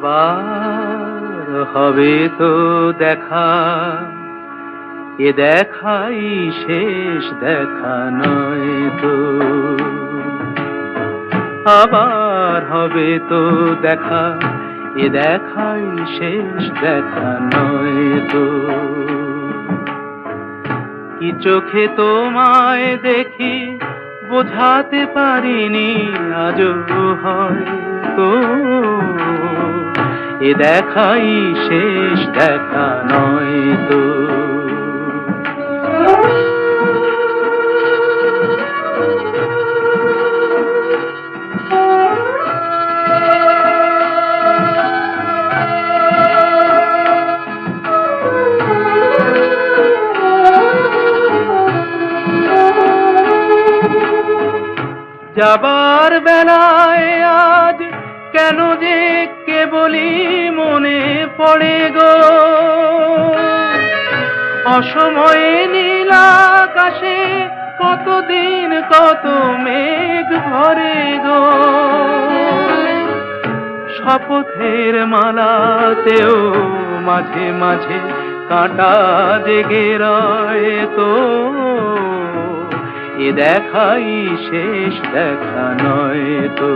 আবার হবে তো দেখা, এ দেখাই শেষ দেখা নয় তো। আবার হবে তো দেখা, এ দেখাই শেষ দেখা নয় তো। কি চোখে তোমায় দেখি বোঝাতে পারিনি আজও হয়তো, এ দেখাই শেষ দেখা নয় তো। যাবার বেলায় আজ কেন যে কেবলই মনে পড়ে গো, অসময়ে নীল আকাশে কতদিন কত মেঘ ভরে গো। শপথের মালাতেও মাঝে মাঝে কাঁটা জেগে রয় তো, এ দেখাই শেষ দেখা নয় তো।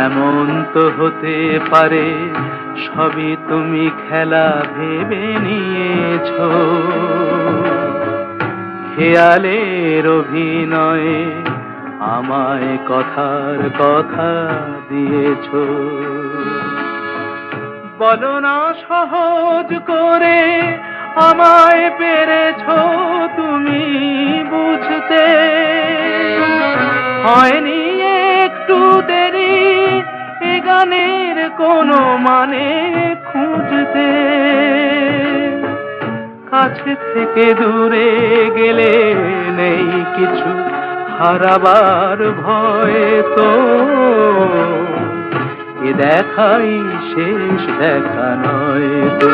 এমন তো হতে পারে সবই তুমি খেলা ভেবে নিয়েছো, খেয়ালের অভিনয়ে আমায় কথার কথা দিয়েছো। বলো না সহজ করে আমায় পেরেছো তুমি বুঝতে, হয়নি একটু দেরি এ গানের কোনো মানে খুঁজতে। কাছে থেকে দূরে গেলে নেই কিছু হারাবার ভয় তো, এ দেখাই শেষ দেখা নয় তো।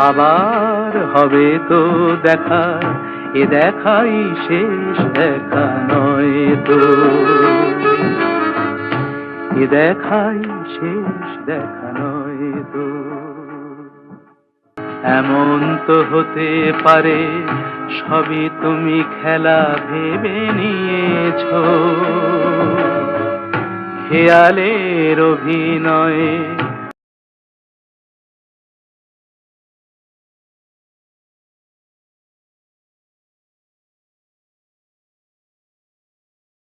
আবার হবে তো দেখা, এ দেখাই শেষ দেখা নয় তো। এ দেখাই শেষ দেখা নয় তো। এমন তো হতে পারে সবই তুমি খেলা ভেবে নিয়েছো, খেয়ালের অভিনয়ে